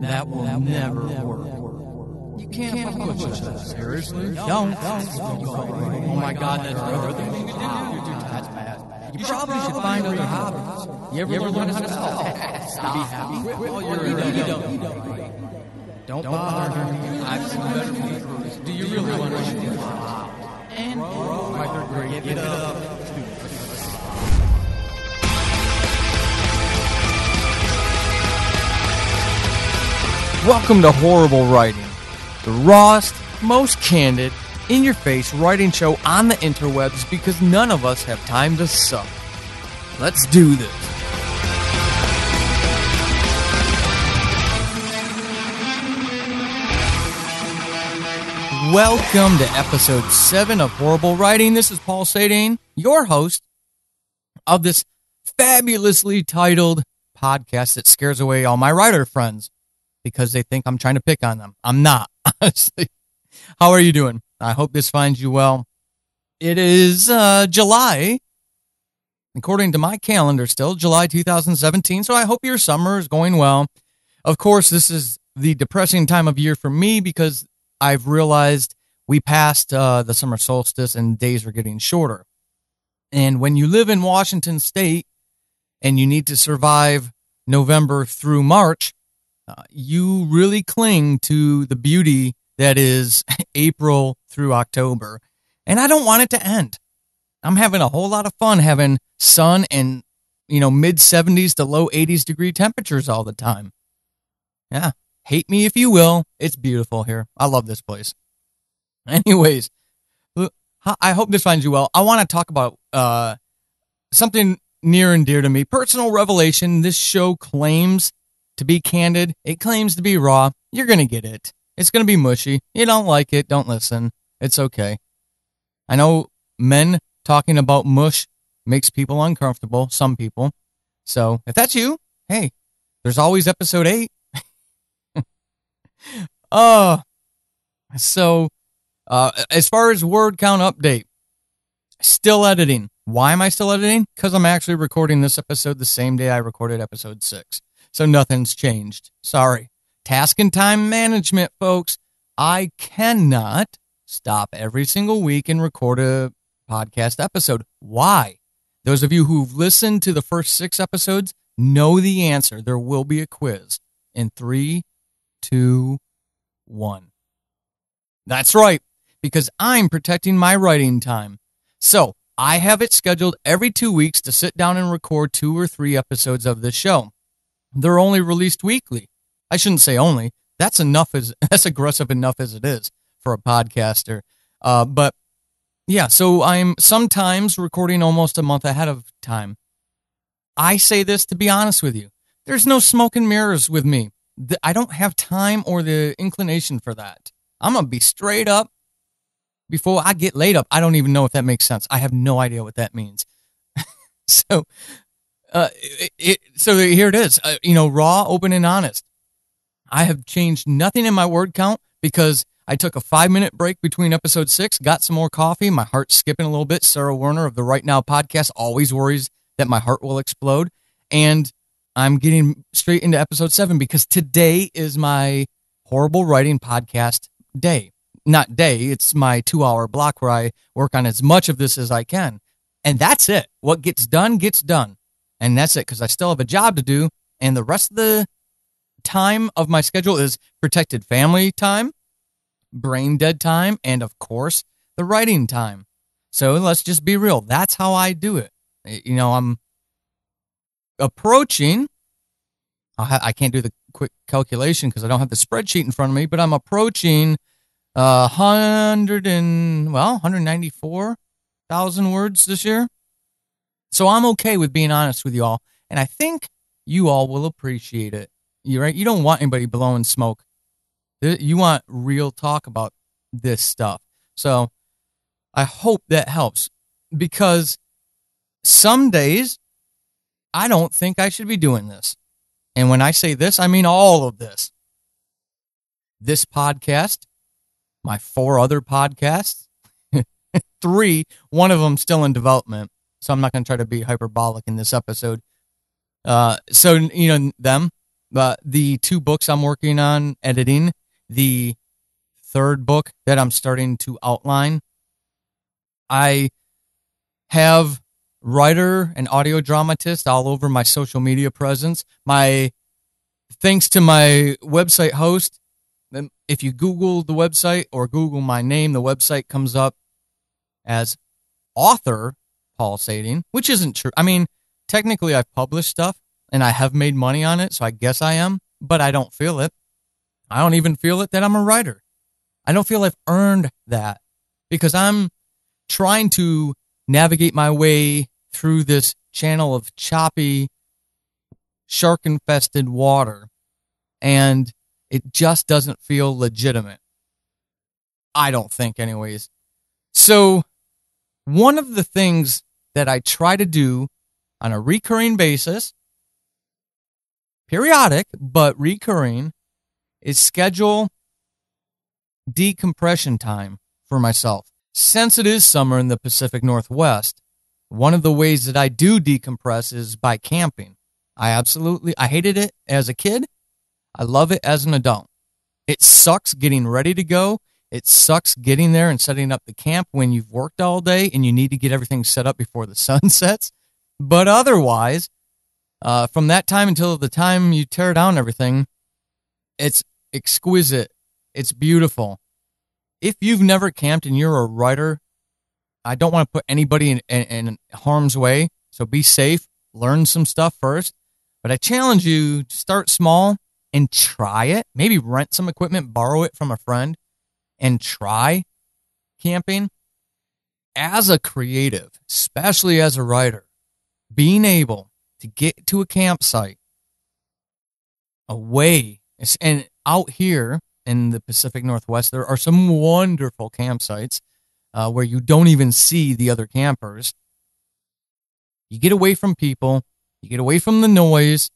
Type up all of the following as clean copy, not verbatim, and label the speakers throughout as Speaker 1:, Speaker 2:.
Speaker 1: That will never work. You can't push that. Seriously? Don't. Oh my God, that's another thing you can do. That's bad. You probably should find other hobbies. You ever learn to spell? Stop. Be happy. Well, you don't bother me. I've seen better people. Do you really want to do that? And my third grade, give it up. Welcome to Horrible Writing, the rawest, most candid, in-your-face writing show on the interwebs because none of us have time to suck. Let's do this. Welcome to episode 7 of Horrible Writing. This is Paul Sadane, your host of this fabulously titled podcast that scares away all my writer friends because they think I'm trying to pick on them. I'm not, honestly. How are you doing? I hope this finds you well. It is July, according to my calendar still, July 2017, so I hope your summer is going well. Of course, this is the depressing time of year for me because I've realized we passed the summer solstice and days are getting shorter. And when you live in Washington State and you need to survive November through March, you really cling to the beauty that is April through October. And I don't want it to end. I'm having a whole lot of fun having sun and, mid 70s to low 80s degree temperatures all the time. Yeah. Hate me if you will. It's beautiful here. I love this place. Anyways, I hope this finds you well. I want to talk about something near and dear to me. Personal revelation. This show claims to be candid. It claims to be raw. You're going to get it. It's going to be mushy. You don't like it, don't listen. It's okay. I know men talking about mush makes people uncomfortable, some people. So if that's you, hey, there's always episode 8. As far as word count update, still editing. Why am I still editing? Because I'm actually recording this episode the same day I recorded episode 6. So nothing's changed. Sorry. Task and time management, folks. I cannot stop every single week and record a podcast episode. Why? Those of you who've listened to the first 6 episodes know the answer. There will be a quiz in 3, 2, 1. That's right, because I'm protecting my writing time. So I have it scheduled every 2 weeks to sit down and record 2 or 3 episodes of this show. They're only released weekly. I shouldn't say only. That's aggressive enough as it is for a podcaster. But yeah, so I'm sometimes recording almost a month ahead of time. I say this to be honest with you. There's no smoke and mirrors with me. I don't have time or the inclination for that. I'm going to be straight up before I get laid up. I don't even know if that makes sense. I have no idea what that means. So here it is, raw, open, and honest. I have changed nothing in my word count because I took a 5-minute break between episode 6, got some more coffee. My heart's skipping a little bit. Sarah Werner of the Right Now podcast always worries that my heart will explode. And I'm getting straight into episode 7 because today is my Horrible Writing podcast day. Not day, it's my 2-hour block where I work on as much of this as I can. And that's it. What gets done, gets done. And that's it, because I still have a job to do. And the rest of the time of my schedule is protected family time, brain dead time, and of course, the writing time. So let's just be real. That's how I do it. I'm approaching, I can't do the quick calculation because I don't have the spreadsheet in front of me, but I'm approaching 194,000 words this year. So I'm okay with being honest with you all, and I think you all will appreciate it. You're right. You don't want anybody blowing smoke. You want real talk about this stuff. So I hope that helps, because some days I don't think I should be doing this. And when I say this, I mean all of this. This podcast, my 4 other podcasts, 3, one of them still in development. So I'm not going to try to be hyperbolic in this episode. Them, the 2 books I'm working on editing, the 3rd book that I'm starting to outline. I have writer and audio dramatist all over my social media presence. Thanks to my website host, if you Google the website or Google my name, the website comes up as author Paul Sading, which isn't true. I mean, technically I've published stuff and I have made money on it, so I guess I am, but I don't feel it. I don't even feel it that I'm a writer. I don't feel I've earned that because I'm trying to navigate my way through this channel of choppy, shark-infested water, and it just doesn't feel legitimate. I don't think, anyways. So, one of the things that I try to do on a recurring basis, periodic, but recurring, is schedule decompression time for myself. Since it is summer in the Pacific Northwest, one of the ways that I do decompress is by camping. I hated it as a kid. I love it as an adult. It sucks getting ready to go. It sucks getting there and setting up the camp when you've worked all day and you need to get everything set up before the sun sets. But otherwise, from that time until the time you tear down everything, it's exquisite. It's beautiful. If you've never camped and you're a writer, I don't want to put anybody in harm's way, so be safe. Learn some stuff first. But I challenge you to start small and try it. Maybe rent some equipment, borrow it from a friend, and try camping. As a creative, especially as a writer, being able to get to a campsite away, and out here in the Pacific Northwest, there are some wonderful campsites where you don't even see the other campers. You get away from people, you get away from the noise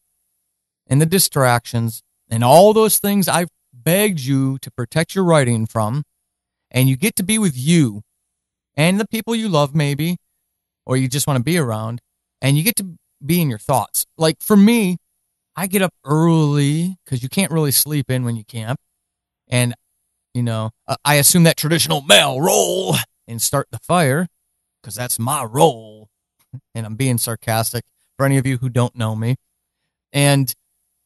Speaker 1: and the distractions and all those things I've begged you to protect your writing from, and you get to be with you and the people you love maybe, or you just want to be around, and you get to be in your thoughts. Like for me, I get up early because you can't really sleep in when you camp. And, I assume that traditional male role and start the fire because that's my role. And I'm being sarcastic for any of you who don't know me. And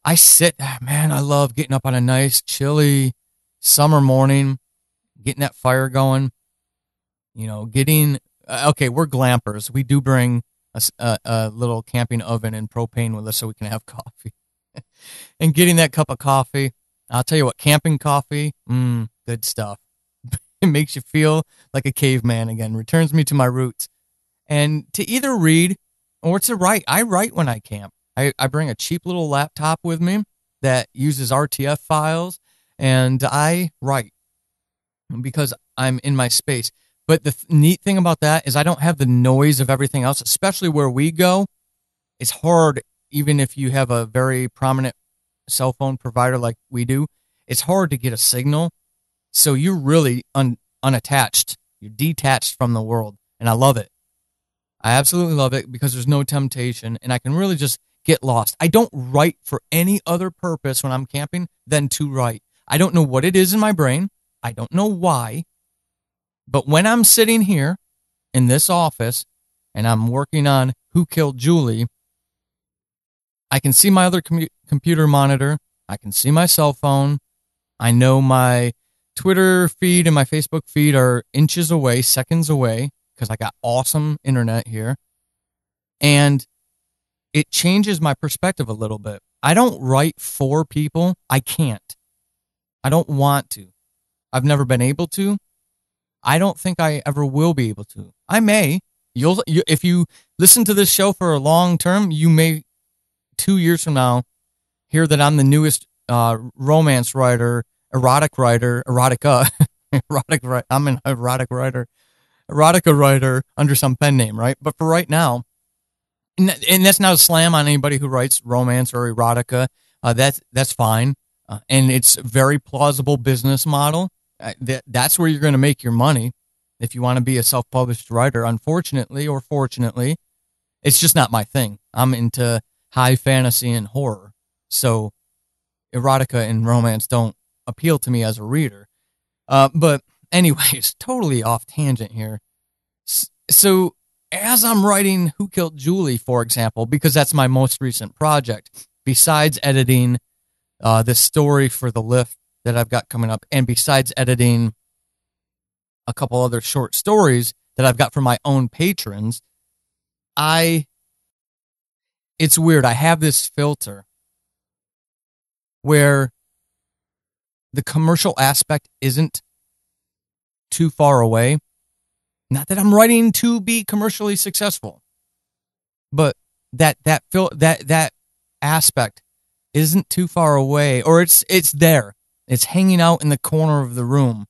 Speaker 1: I I love getting up on a nice, chilly summer morning, getting that fire going, okay, we're glampers. We do bring a little camping oven and propane with us so we can have coffee. And getting that cup of coffee, I'll tell you what, camping coffee, good stuff. It makes you feel like a caveman again, returns me to my roots. And to either read or to write. I write when I camp. I bring a cheap little laptop with me that uses RTF files, and I write because I'm in my space. But the neat thing about that is I don't have the noise of everything else, especially where we go. It's hard, even if you have a very prominent cell phone provider like we do, it's hard to get a signal. So you're really unattached. You're detached from the world. And I love it. I absolutely love it because there's no temptation and I can really just get lost. I don't write for any other purpose when I'm camping than to write. I don't know what it is in my brain. I don't know why. But when I'm sitting here in this office and I'm working on Who Killed Julie, I can see my other computer monitor. I can see my cell phone. I know my Twitter feed and my Facebook feed are inches away, seconds away, because I got awesome internet here. And it changes my perspective a little bit. I don't write for people. I can't. I don't want to. I've never been able to. I don't think I ever will be able to. I may. If you listen to this show for a long term, you may 2 years from now hear that I'm the newest romance writer, erotica writer. I'm an erotica writer under some pen name, right? But for right now, and that's not a slam on anybody who writes romance or erotica. That's fine, and it's a very plausible business model. That's where you're going to make your money if you want to be a self-published writer. Unfortunately or fortunately, it's just not my thing. I'm into high fantasy and horror. So erotica and romance don't appeal to me as a reader. But anyways, totally off tangent here. So as I'm writing Who Killed Julie, for example, because that's my most recent project, besides editing this story for the Lift that I've got coming up, and besides editing a couple other short stories that I've got from my own patrons, it's weird. I have this filter where the commercial aspect isn't too far away. Not that I'm writing to be commercially successful, but that aspect isn't too far away, or it's there. It's hanging out in the corner of the room,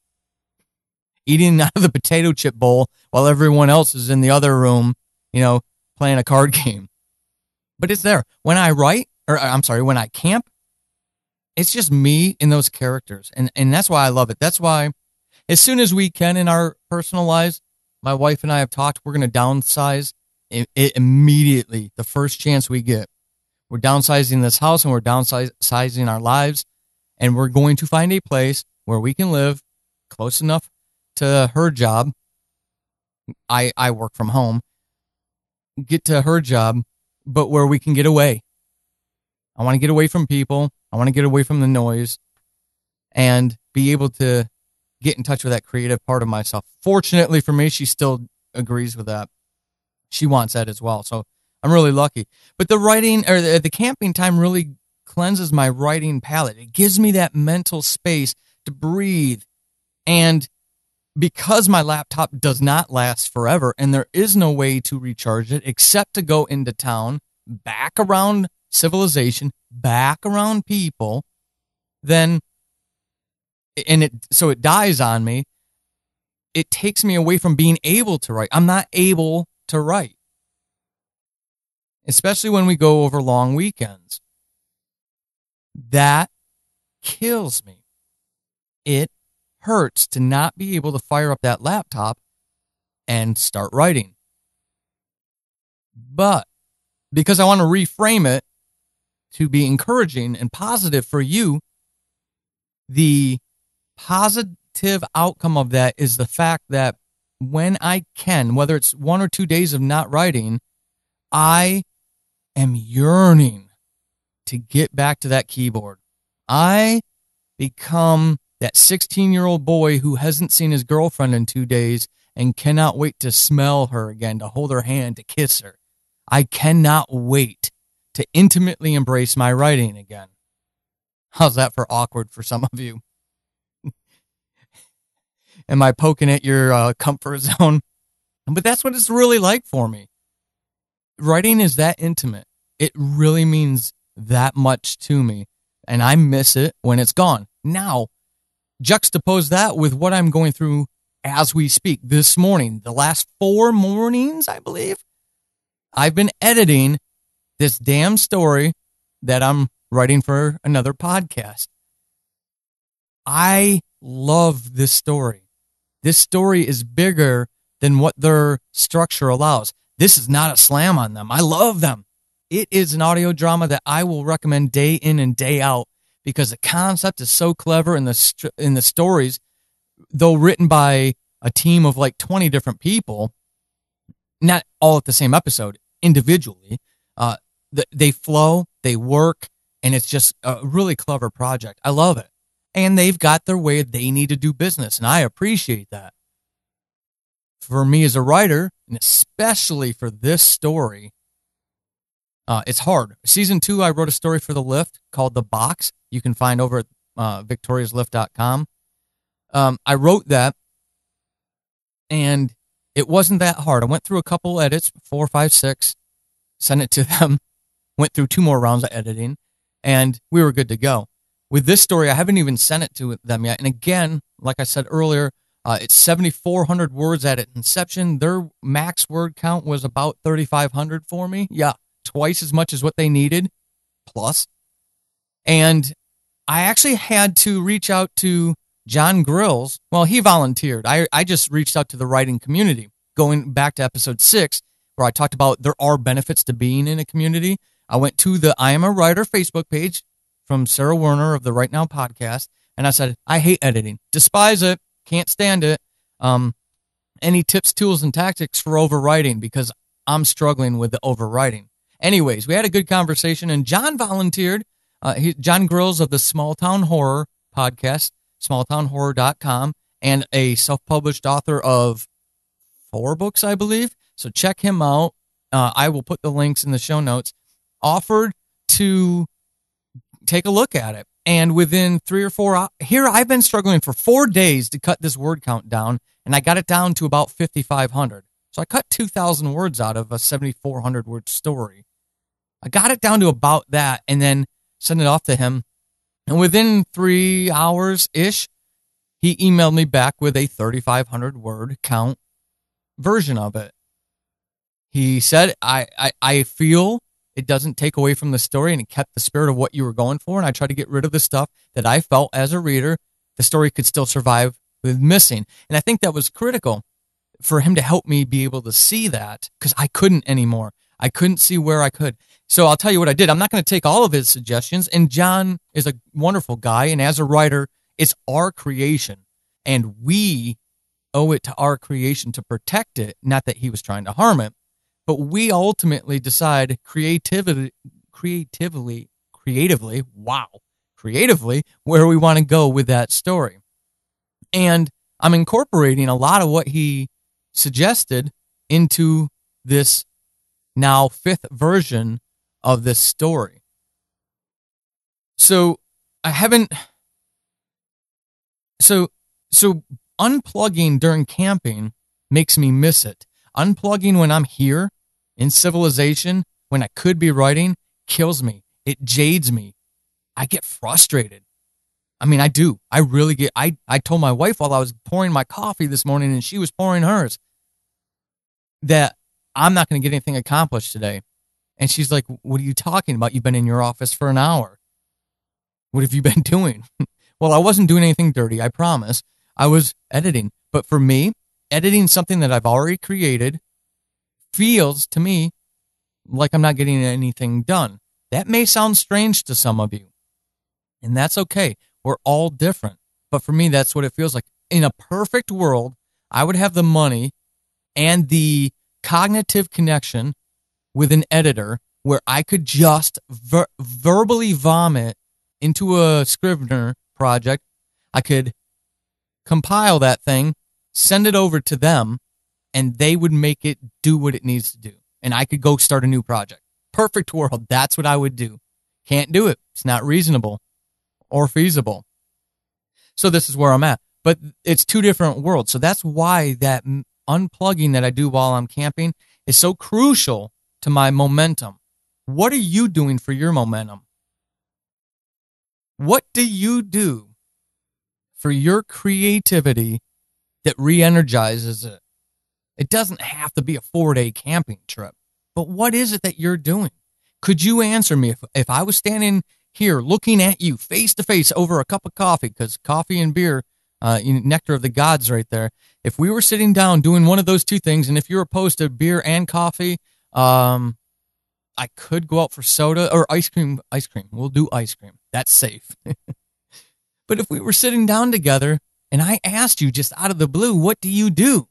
Speaker 1: eating out of the potato chip bowl while everyone else is in the other room, playing a card game. But it's there. When I write, when I camp, it's just me and those characters. And that's why I love it. That's why as soon as we can in our personal lives, my wife and I have talked, we're going to downsize it immediately. The first chance we get. We're downsizing this house and we're downsizing our lives. And we're going to find a place where we can live close enough to her job. I work from home. Get to her job, but where we can get away. I want to get away from people. I want to get away from the noise and be able to get in touch with that creative part of myself. Fortunately for me, she still agrees with that. She wants that as well. So I'm really lucky. But the writing or the camping time really cleanses my writing palette. It gives me that mental space to breathe. And because my laptop does not last forever and there is no way to recharge it except to go into town, back around civilization, back around people, then, so it dies on me, it takes me away from being able to write. I'm not able to write, especially when we go over long weekends. That kills me. It hurts to not be able to fire up that laptop and start writing. But because I want to reframe it to be encouraging and positive for you, the positive outcome of that is the fact that when I can, whether it's 1 or 2 days of not writing, I am yearning to get back to that keyboard. I become that 16-year-old boy who hasn't seen his girlfriend in 2 days and cannot wait to smell her again, to hold her hand, to kiss her. I cannot wait to intimately embrace my writing again. How's that for awkward for some of you? Am I poking at your comfort zone? But that's what it's really like for me. Writing is that intimate. It really means that much to me, and I miss it when it's gone. Now, juxtapose that with what I'm going through as we speak this morning. The last 4 mornings, I believe, I've been editing this damn story that I'm writing for another podcast. I love this story. This story is bigger than what their structure allows. This is not a slam on them. I love them. It is an audio drama that I will recommend day in and day out because the concept is so clever and the stories, though written by a team of like 20 different people, not all at the same episode, individually, they flow, they work, and it's just a really clever project. I love it. And they've got their way they need to do business, and I appreciate that. For me as a writer, and especially for this story, it's hard. Season 2, I wrote a story for the Lift called The Box. You can find over at victoriaslift.com. I wrote that, and it wasn't that hard. I went through a couple edits, 4, 5, 6, sent it to them, went through 2 more rounds of editing, and we were good to go. With this story, I haven't even sent it to them yet. And again, like I said earlier, it's 7,400 words at its inception. Their max word count was about 3,500 for me. Yeah, twice as much as what they needed, plus. And I actually had to reach out to Jon Grilz. Well, he volunteered. I just reached out to the writing community, going back to episode 6, where I talked about there are benefits to being in a community. I went to the I Am a Writer Facebook page, from Sarah Werner of the Right Now podcast, and I said, I hate editing. Despise it. Can't stand it. Any tips, tools, and tactics for overwriting, because I'm struggling with the overwriting. Anyways, we had a good conversation, and Jon volunteered. Jon Grilz of the Small Town Horror podcast, smalltownhorror.com, and a self-published author of 4 books, I believe. So check him out. I will put the links in the show notes. Offered to take a look at it. And within 3 or 4 hours, here I've been struggling for 4 days to cut this word count down, and I got it down to about 5,500. So I cut 2,000 words out of a 7,400 word story. I got it down to about that, and then sent it off to him. And within 3 hours-ish, he emailed me back with a 3,500 word count version of it. He said, I feel it doesn't take away from the story, and it kept the spirit of what you were going for, and I tried to get rid of the stuff that I felt as a reader the story could still survive with missing. And I think that was critical for him to help me be able to see that, because I couldn't anymore. I couldn't see where I could. So I'll tell you what I did. I'm not going to take all of his suggestions, and Jon is a wonderful guy, and as a writer, it's our creation, and we owe it to our creation to protect it, not that he was trying to harm it. But we ultimately decide creatively, where we want to go with that story. And I'm incorporating a lot of what he suggested into this now 5th version of this story. So unplugging during camping makes me miss it. Unplugging when I'm here in civilization, when I could be writing, kills me. It jades me. I get frustrated. I mean, I do. I really get, I told my wife while I was pouring my coffee this morning and she was pouring hers that I'm not going to get anything accomplished today. And she's like, what are you talking about? You've been in your office for an hour. What have you been doing? Well, I wasn't doing anything dirty, I promise. I was editing. But for me, editing something that I've already created feels to me like I'm not getting anything done. That may sound strange to some of you, and that's okay. We're all different. But for me, that's what it feels like. In a perfect world, I would have the money and the cognitive connection with an editor where I could just verbally vomit into a Scrivener project. I could compile that thing, send it over to them, and they would make it do what it needs to do. And I could go start a new project. Perfect world. That's what I would do. Can't do it. It's not reasonable or feasible. So this is where I'm at. But it's 2 different worlds. So that's why that unplugging that I do while I'm camping is so crucial to my momentum. What are you doing for your momentum? What do you do for your creativity that re-energizes it? It doesn't have to be a 4-day camping trip, but what is it that you're doing? Could you answer me if I was standing here looking at you face to face over a cup of coffee, because coffee and beer, nectar of the gods right there. If we were sitting down doing one of those 2 things, and if you're opposed to beer and coffee, I could go out for soda or ice cream. We'll do ice cream. That's safe. But if we were sitting down together and I asked you just out of the blue, what do you do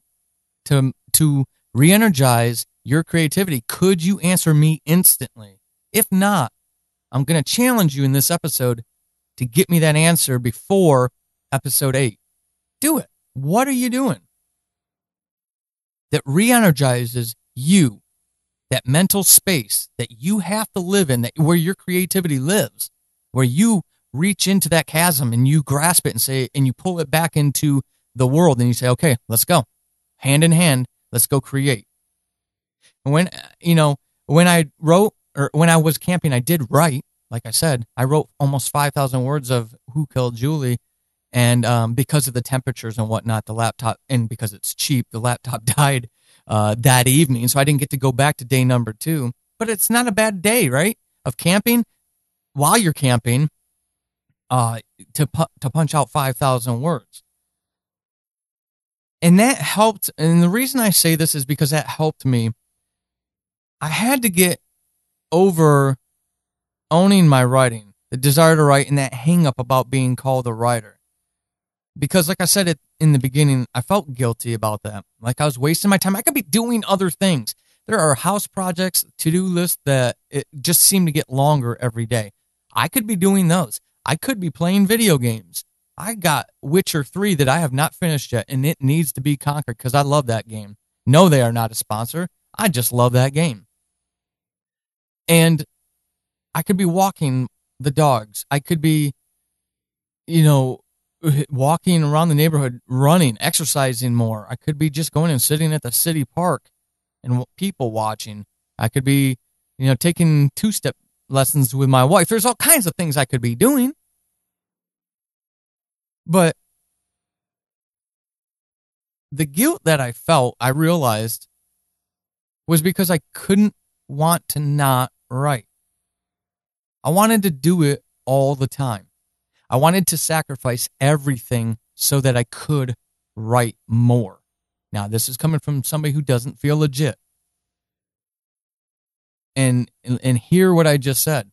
Speaker 1: to re-energize your creativity? Could you answer me instantly? If not, I'm going to challenge you in this episode to get me that answer before episode 8. Do it. What are you doing that re-energizes you, that mental space that you have to live in, where your creativity lives, where you reach into that chasm and you grasp it and say, and you pull it back into the world and you say, okay, let's go. Hand in hand, let's go create. When I wrote, or when I was camping, I did write. Like I said, I wrote almost 5,000 words of Who Killed Julie. And because of the temperatures and whatnot, the laptop, and because it's cheap, the laptop died that evening. So I didn't get to go back to day number 2. But it's not a bad day, right? Of camping. While you're camping, to punch out 5,000 words. And that helped. And the reason I say this is because that helped me. I had to get over owning my writing. the desire to write, and that hang up about being called a writer. Because like I said in the beginning, I felt guilty about that. Like I was wasting my time. I could be doing other things. There are house projects, to-do lists that it just seem to get longer every day. I could be doing those. I could be playing video games. I got Witcher 3 that I have not finished yet, and it needs to be conquered because I love that game. No, they are not a sponsor. I just love that game. And I could be walking the dogs. I could be, walking around the neighborhood, running, exercising more. I could be just going and sitting at the city park and people watching. I could be, taking two-step lessons with my wife. There's all kinds of things I could be doing. But the guilt that I felt, I realized, was because I couldn't want to not write. I wanted to do it all the time. I wanted to sacrifice everything so that I could write more. Now, this is coming from somebody who doesn't feel legit. And hear what I just said.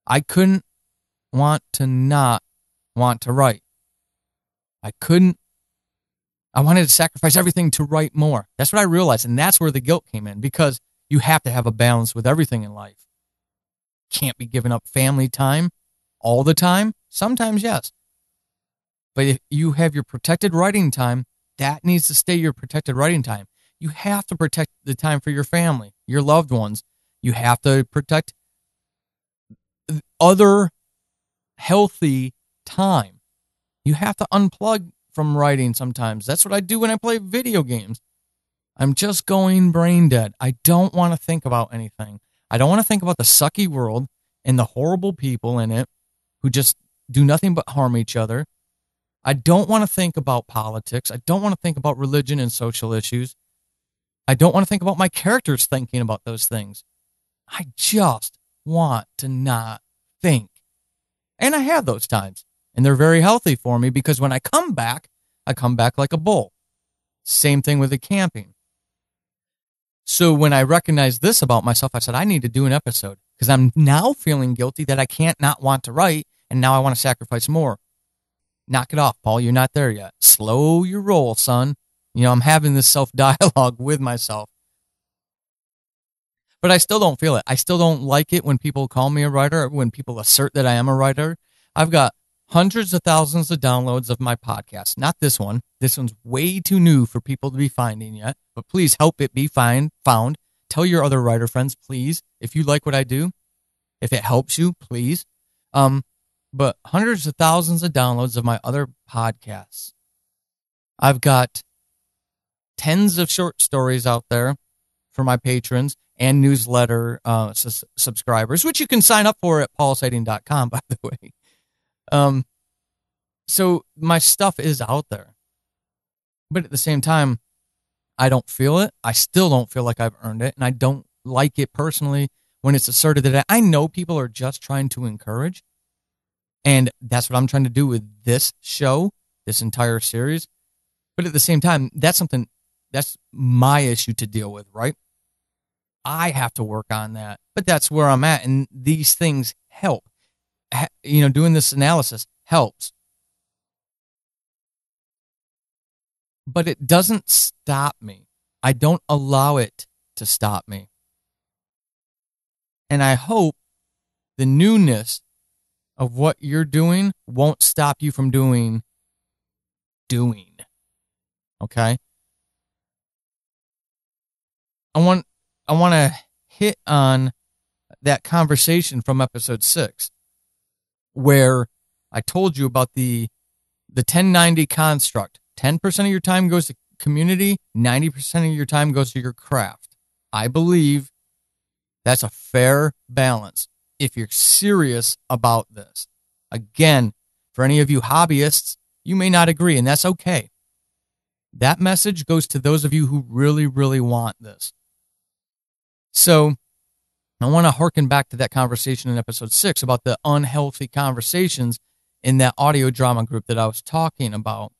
Speaker 1: I couldn't want to not want to write. I wanted to sacrifice everything to write more. That's what I realized, and that's where the guilt came in, because you have to have a balance with everything in life. Can't be giving up family time all the time. Sometimes, yes. But if you have your protected writing time, that needs to stay your protected writing time. You have to protect the time for your family, your loved ones. You have to protect other healthy time. You have to unplug from writing sometimes. That's what I do when I play video games. I'm just going brain dead. I don't want to think about anything. I don't want to think about the sucky world and the horrible people in it who just do nothing but harm each other. I don't want to think about politics. I don't want to think about religion and social issues. I don't want to think about my characters thinking about those things. I just want to not think. And I have those times. And they're very healthy for me because when I come back like a bull. Same thing with the camping. So when I recognized this about myself, I said, I need to do an episode because I'm now feeling guilty that I can't not want to write, and now I want to sacrifice more. Knock it off, Paul. You're not there yet. Slow your roll, son. I'm having this self-dialogue with myself. But I still don't feel it. I still don't like it when people call me a writer, when people assert that I am a writer. I've got hundreds of thousands of downloads of my podcast. Not this one. This one's way too new for people to be finding yet. But please help it be found. Tell your other writer friends, please. If you like what I do, if it helps you, please. But hundreds of thousands of downloads of my other podcasts. I've got tens of short stories out there for my patrons and newsletter subscribers, which you can sign up for at paulsighting.com, by the way. So my stuff is out there, but at the same time, I don't feel it. I still don't feel like I've earned it. And I don't like it personally when it's asserted that I know people are just trying to encourage. And that's what I'm trying to do with this show, this entire series. But at the same time, that's my issue to deal with, right? I have to work on that, but that's where I'm at. And these things help. Doing this analysis helps. But it doesn't stop me. I don't allow it to stop me. And I hope the newness of what you're doing won't stop you from doing. Okay? I want to hit on that conversation from episode 6 where I told you about the 10-90 construct. 10% of your time goes to community, 90% of your time goes to your craft. I believe that's a fair balance if you're serious about this. Again, for any of you hobbyists, you may not agree, and that's okay. That message goes to those of you who really, really want this. So I want to harken back to that conversation in episode 6 about the unhealthy conversations in that audio drama group that I was talking about.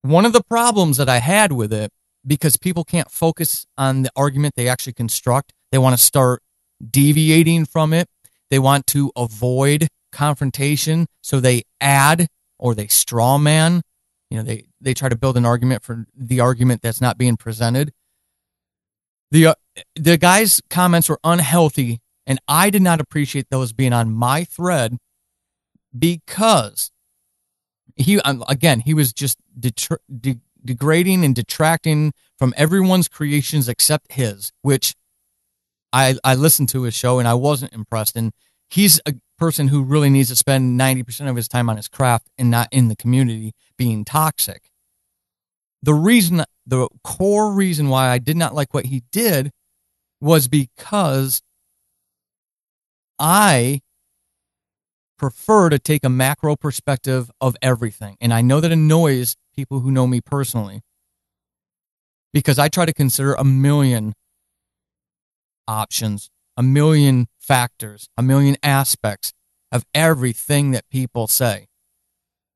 Speaker 1: One of the problems that I had with it, because people can't focus on the argument they actually construct, they want to start deviating from it. They want to avoid confrontation, so they add or they straw man. They try to build an argument for the argument that's not being presented. The guy's comments were unhealthy, and I did not appreciate those being on my thread because he was just degrading and detracting from everyone's creations except his, which I listened to his show and I wasn't impressed. And he's a person who really needs to spend 90% of his time on his craft and not in the community being toxic. The core reason why I did not like what he did was because I prefer to take a macro perspective of everything. And I know that annoys people who know me personally because I try to consider a million options, a million factors, a million aspects of everything that people say.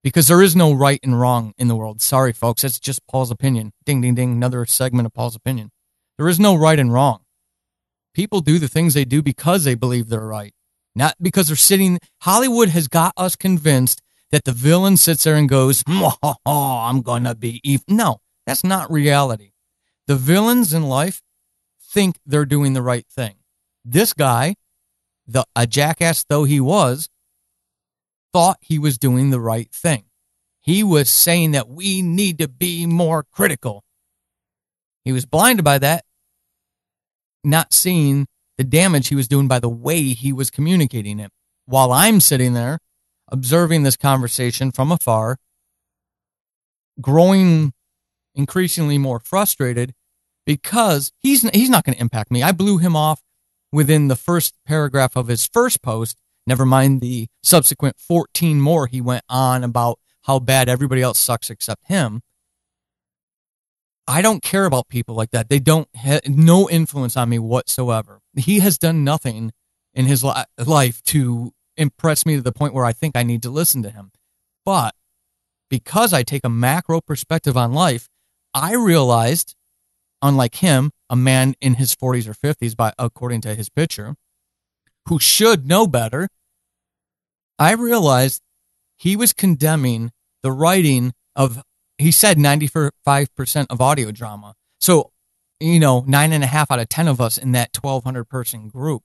Speaker 1: Because there is no right and wrong in the world. Sorry, folks, it's just Paul's opinion. Ding, ding, ding, another segment of Paul's opinion. There is no right and wrong. People do the things they do because they believe they're right. Not because they're sitting. Hollywood has got us convinced that the villain sits there and goes, I'm going to be evil. No, that's not reality. The villains in life think they're doing the right thing. This guy, a jackass though he was, thought he was doing the right thing. He was saying that we need to be more critical. He was blinded by that, not seeing the damage he was doing by the way he was communicating it. While I'm sitting there observing this conversation from afar, growing increasingly more frustrated because he's not going to impact me. I blew him off within the first paragraph of his first post, never mind the subsequent 14 more he went on about how bad everybody else sucks except him. I don't care about people like that. They don't have no influence on me whatsoever. He has done nothing in his life to impress me to the point where I think I need to listen to him. But because I take a macro perspective on life, I realized, unlike him, a man in his 40s or 50s, according to his picture, who should know better, I realized he was condemning the writing of, he said 95% of audio drama. So, 9.5 out of 10 of us in that 1,200 person group.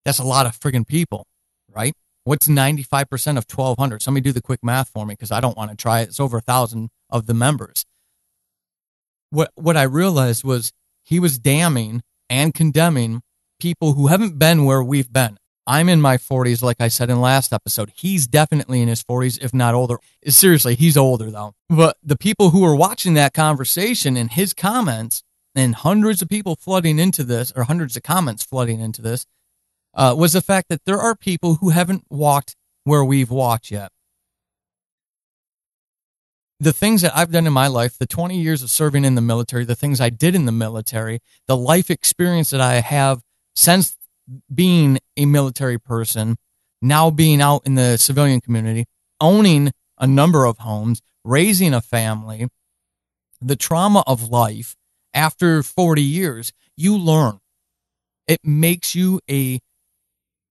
Speaker 1: That's a lot of friggin' people, right? What's 95% of 1,200? Somebody do the quick math for me because I don't want to try it. It's over 1,000 of the members. What I realized was he was damning and condemning people who haven't been where we've been. I'm in my 40s, like I said in last episode. He's definitely in his 40s, if not older. Seriously, he's older, though. But the people who were watching that conversation and his comments, and hundreds of people flooding into this, or hundreds of comments flooding into this, was the fact that there are people who haven't walked where we've walked yet. The things that I've done in my life, the 20 years of serving in the military, the things I did in the military, the life experience that I have since being a military person, now being out in the civilian community, owning a number of homes, raising a family, the trauma of life, after 40 years, you learn. It makes you a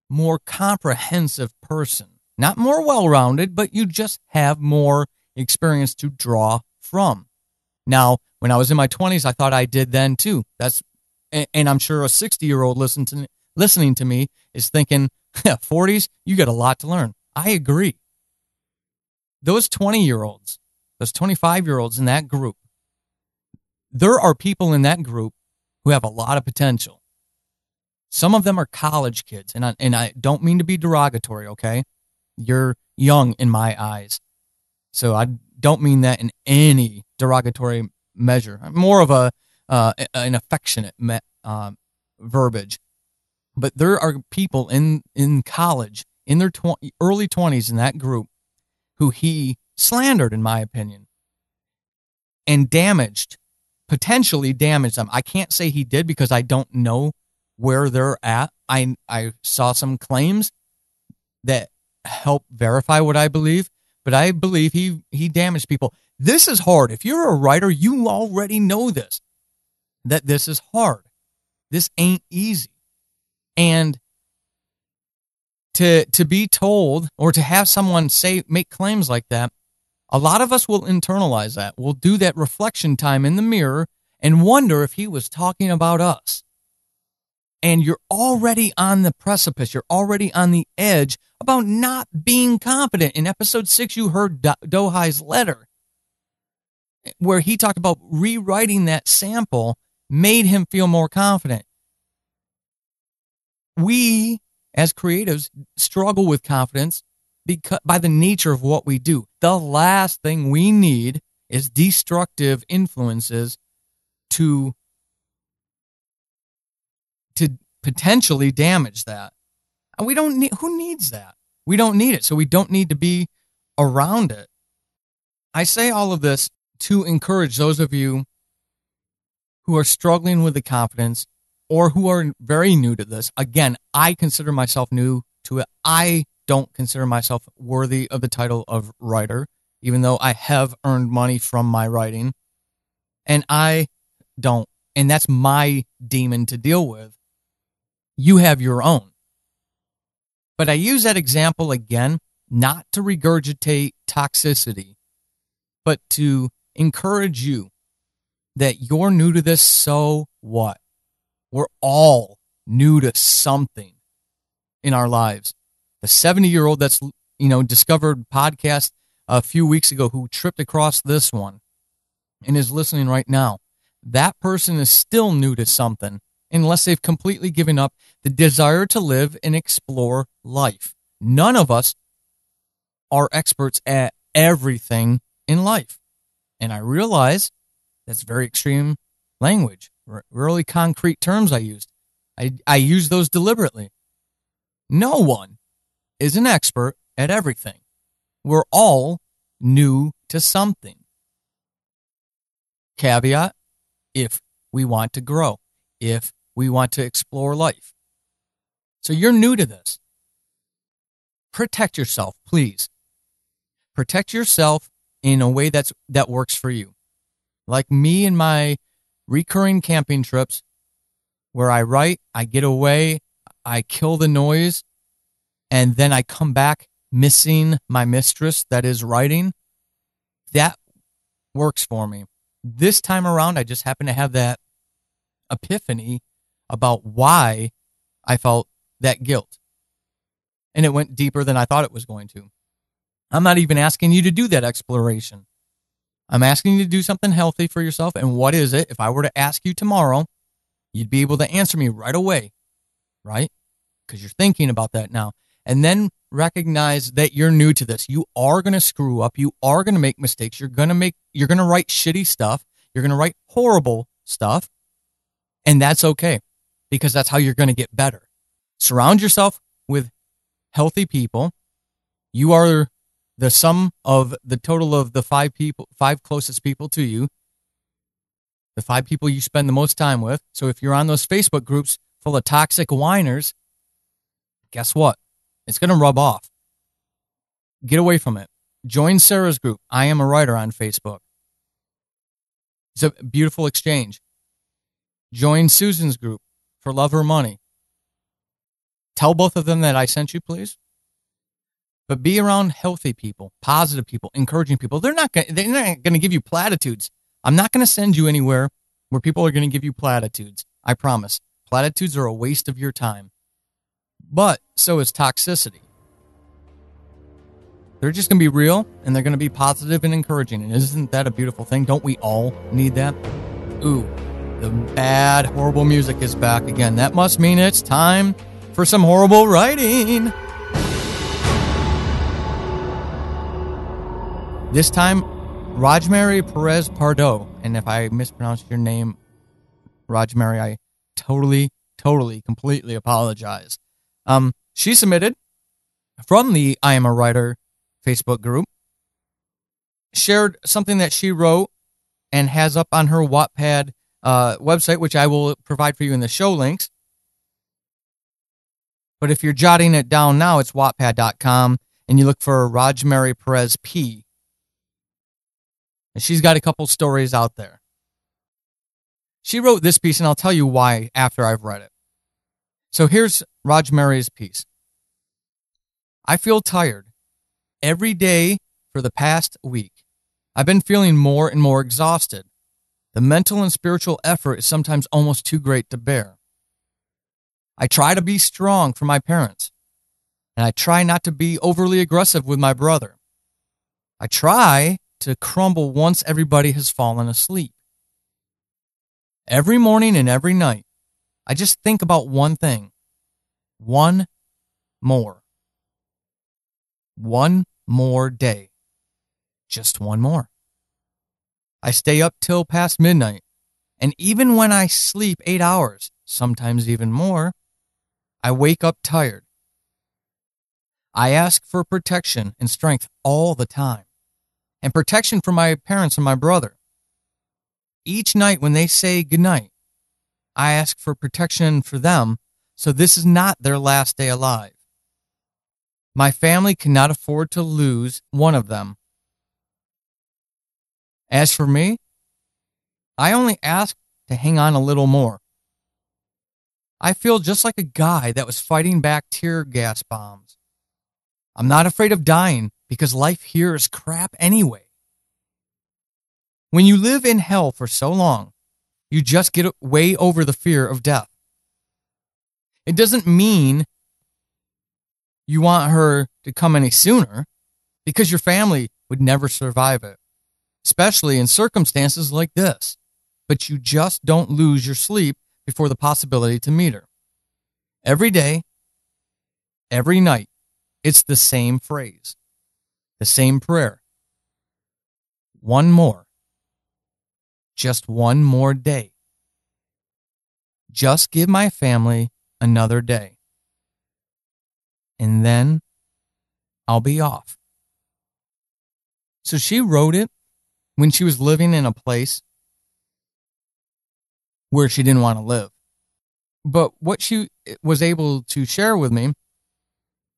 Speaker 1: more comprehensive person. Not more well-rounded, but you just have more experience to draw from. Now, when I was in my 20s, I thought I did then too. And I'm sure a 60-year-old listening to me is thinking, 40s, you got a lot to learn. I agree. Those 20-year-olds, those 25-year-olds in that group, there are people in that group who have a lot of potential. Some of them are college kids, and I don't mean to be derogatory, okay? You're young in my eyes. So I don't mean that in any derogatory measure. More of an affectionate verbiage. But there are people in college, in their early 20s in that group, who he slandered, in my opinion, and potentially damaged them. I can't say he did because I don't know where they're at. I saw some claims that help verify what I believe, but I believe he damaged people. This is hard. If you're a writer, you already know this, that this is hard. This ain't easy. And to be told or to have someone make claims like that, a lot of us will internalize that. We'll do that reflection time in the mirror and wonder if he was talking about us. And you're already on the precipice. You're already on the edge about not being confident. In episode 6, you heard Dohai's letter, where he talked about rewriting that sample made him feel more confident. We, as creatives, struggle with confidence by the nature of what we do. The last thing we need is destructive influences to potentially damage that. And we don't need, who needs that? We don't need it, so we don't need to be around it. I say all of this to encourage those of you who are struggling with the confidence or who are very new to this. Again, I consider myself new to it. I don't consider myself worthy of the title of writer, even though I have earned money from my writing. And I don't. And that's my demon to deal with. You have your own. But I use that example again, not to regurgitate toxicity, but to encourage you that you're new to this, so what? We're all new to something in our lives. The 70-year-old that's, discovered podcast a few weeks ago who tripped across this one and is listening right now, that person is still new to something unless they've completely given up the desire to live and explore life. None of us are experts at everything in life. And I realize that's very extreme language, really concrete terms I used. I use those deliberately. No one is an expert at everything. We're all new to something. Caveat, if we want to grow, if we want to explore life. So you're new to this. Protect yourself, please. Protect yourself in a way that works for you. Like me and my recurring camping trips where I write, I get away, I kill the noise, and then I come back missing my mistress that is writing. That works for me. This time around, I just happen to have that epiphany about why I felt that guilt. And it went deeper than I thought it was going to. I'm not even asking you to do that exploration. I'm asking you to do something healthy for yourself. And what is it? If I were to ask you tomorrow, you'd be able to answer me right away, right? Because you're thinking about that now. And then recognize that you're new to this. You are going to screw up. You are going to make mistakes. You're going to write shitty stuff. You're going to write horrible stuff. And that's okay, because that's how you're going to get better. Surround yourself with healthy people. You are the sum of the total of the five closest people to you, the 5 people you spend the most time with. So if you're on those Facebook groups full of toxic whiners, guess what? It's going to rub off. Get away from it. Join Sarah's group, I Am a Writer, on Facebook. It's a beautiful exchange. Join Susan's group, For Love or Money. Tell both of them that I sent you, please. But be around healthy people, positive people, encouraging people. They're not going to give you platitudes. I'm not going to send you anywhere where people are going to give you platitudes. I promise. Platitudes are a waste of your time. But so is toxicity. They're just going to be real, and they're going to be positive and encouraging. And isn't that a beautiful thing? Don't we all need that? Ooh, the bad, horrible music is back again. That must mean it's time for some horrible writing. This time, Rogmary Perez Pardo. And if I mispronounced your name, Rogmary, I totally, completely apologize. She submitted from the I Am a Writer Facebook group, shared something that she wrote and has up on her Wattpad website, which I will provide for you in the show links. But if you're jotting it down now, it's wattpad.com, and you look for Rogmary Perez P. And she's got a couple stories out there. She wrote this piece, and I'll tell you why after I've read it. So here's Rogmary's piece. I feel tired. Every day for the past week, I've been feeling more and more exhausted. The mental and spiritual effort is sometimes almost too great to bear. I try to be strong for my parents, and I try not to be overly aggressive with my brother. I try to crumble once everybody has fallen asleep. Every morning and every night, I just think about one thing. One more. One more day. Just one more. I stay up till past midnight, and even when I sleep 8 hours, sometimes even more, I wake up tired. I ask for protection and strength all the time, and protection from my parents and my brother. Each night when they say goodnight, I ask for protection for them, so this is not their last day alive. My family cannot afford to lose one of them. As for me, I only ask to hang on a little more. I feel just like a guy that was fighting back tear gas bombs. I'm not afraid of dying because life here is crap anyway. When you live in hell for so long, you just get way over the fear of death. It doesn't mean you want her to come any sooner, because your family would never survive it, especially in circumstances like this. But you just don't lose your sleep before the possibility to meet her. Every day, every night, it's the same phrase, the same prayer. One more. Just one more day. Just give my family another day. And then I'll be off. So she wrote it when she was living in a place where she didn't want to live. But what she was able to share with me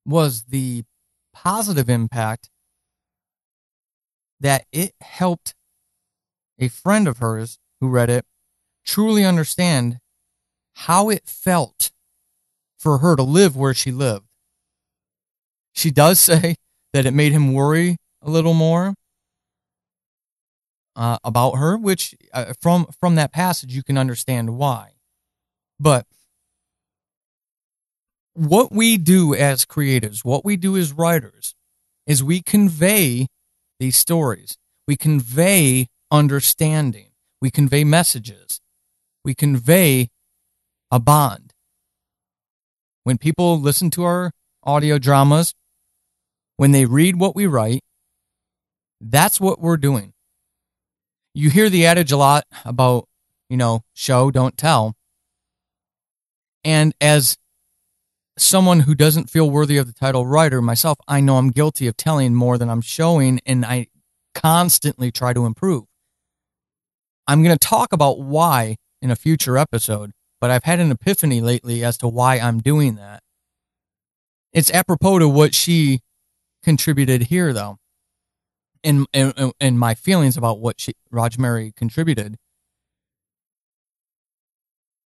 Speaker 1: was the positive impact that it helped a friend of hers who read it truly understand how it felt for her to live where she lived. She does say that it made him worry a little more about her, which from that passage you can understand why. But what we do as creatives, what we do as writers, is we convey these stories. We convey understanding. We convey messages. We convey a bond. When people listen to our audio dramas, when they read what we write, that's what we're doing. You hear the adage a lot about, show, don't tell. And as someone who doesn't feel worthy of the title writer myself, I know I'm guilty of telling more than I'm showing, and I constantly try to improve. I'm going to talk about why in a future episode, but I've had an epiphany lately as to why I'm doing that. It's apropos to what she contributed here, though, and my feelings about what Rogmary contributed.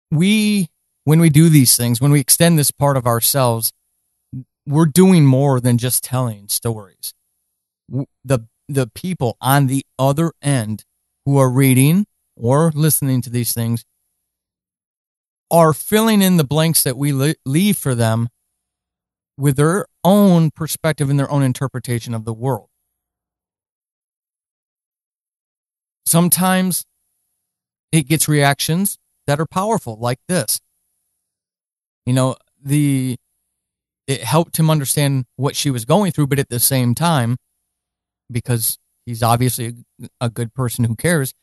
Speaker 1: When we do these things, when we extend this part of ourselves, we're doing more than just telling stories. The people on the other end who are reading or listening to these things are filling in the blanks that we leave for them with their own perspective and their own interpretation of the world. Sometimes it gets reactions that are powerful, like this. It helped him understand what she was going through, but at the same time, because he's obviously a good person who cares,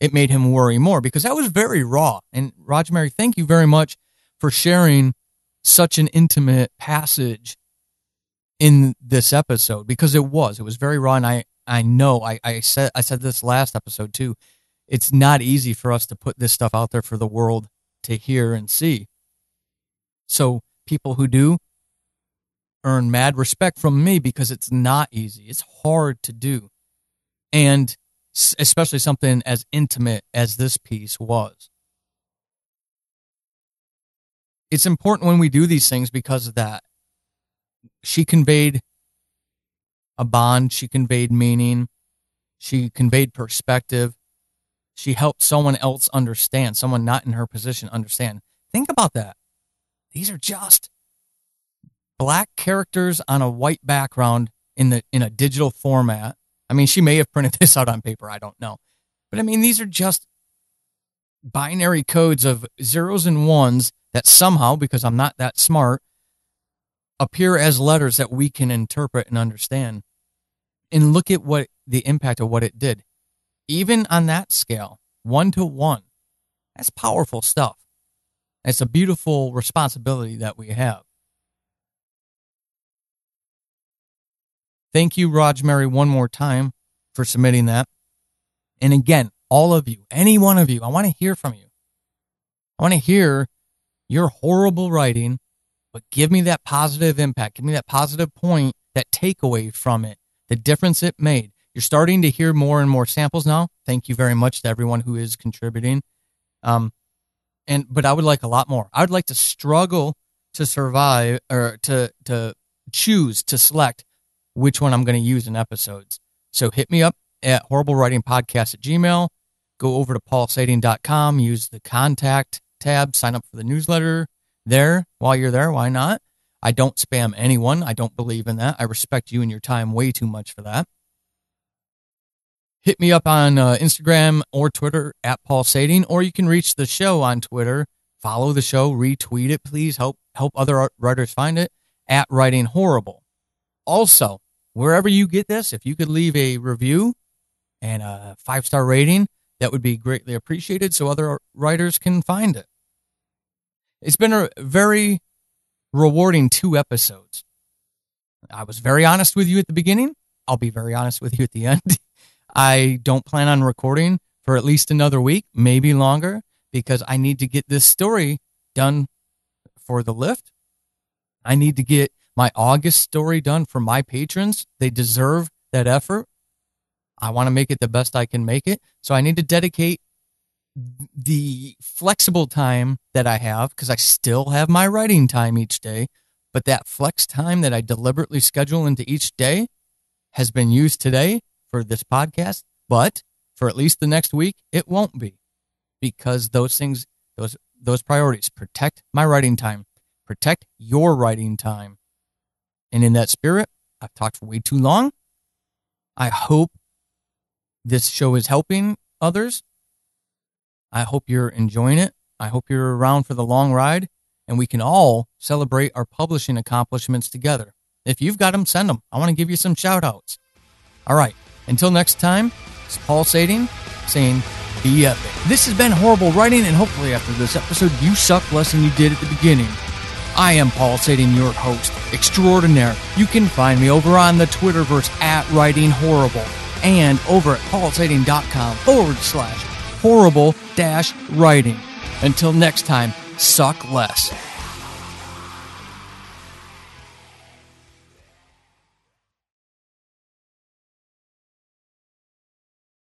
Speaker 1: it made him worry more, because that was very raw. And Rogmary, thank you very much for sharing such an intimate passage in this episode, because it was very raw. And I know I said this last episode too. It's not easy for us to put this stuff out there for the world to hear and see. So people who do earn mad respect from me, because it's not easy. It's hard to do. And especially something as intimate as this piece was. It's important when we do these things because of that. she conveyed a bond. She conveyed meaning. She conveyed perspective. She helped someone else understand, someone not in her position understand. Think about that. These are just black characters on a white background in a digital format. I mean, she may have printed this out on paper. I don't know. But I mean, these are just binary codes of zeros and ones that somehow, because I'm not that smart, appear as letters that we can interpret and understand. And look at what the impact of what it did. Even on that scale, 1-to-1, that's powerful stuff. It's a beautiful responsibility that we have. Thank you, Rogmary, one more time for submitting that. And again, all of you, any one of you, I want to hear from you. I want to hear your horrible writing, but give me that positive impact. Give me that positive point, that takeaway from it, the difference it made. You're starting to hear more and more samples now. Thank you very much to everyone who is contributing. But I would like a lot more. I would like to struggle to survive, or to choose, to select which one I'm going to use in episodes. So hit me up at horriblewritingpodcast@gmail.com. Go over to paulsading.com, use the contact tab, sign up for the newsletter there. While you're there, why not? I don't spam anyone. I don't believe in that. I respect you and your time way too much for that. Hit me up on Instagram or Twitter at Paul Sading, or you can reach the show on Twitter. Follow the show, retweet it, please. Help other writers find it at Writing Horrible. Also, wherever you get this, if you could leave a review and a 5-star rating, that would be greatly appreciated so other writers can find it. It's been a very rewarding 2 episodes. I was very honest with you at the beginning. I'll be very honest with you at the end. I don't plan on recording for at least another week, maybe longer, because I need to get this story done for the Lift. I need to get my August story done for my patrons. They deserve that effort. I want to make it the best I can make it. So I need to dedicate the flexible time that I have, because I still have my writing time each day, but that flex time that I deliberately schedule into each day has been used today for this podcast, but for at least the next week, it won't be, because those things, those priorities, protect my writing time, protect your writing time. And in that spirit, I've talked for way too long. I hope this show is helping others. I hope you're enjoying it. I hope you're around for the long ride, and we can all celebrate our publishing accomplishments together. If you've got them, send them. I want to give you some shout-outs. All right. Until next time, it's Paul Sading saying, be epic. This has been Horrible Writing, and hopefully after this episode, you suck less than you did at the beginning. I am Paul Sading, your host extraordinaire. You can find me over on the Twitterverse at Writing Horrible, and over at paulsading.com/horrible-writing. Until next time, suck less.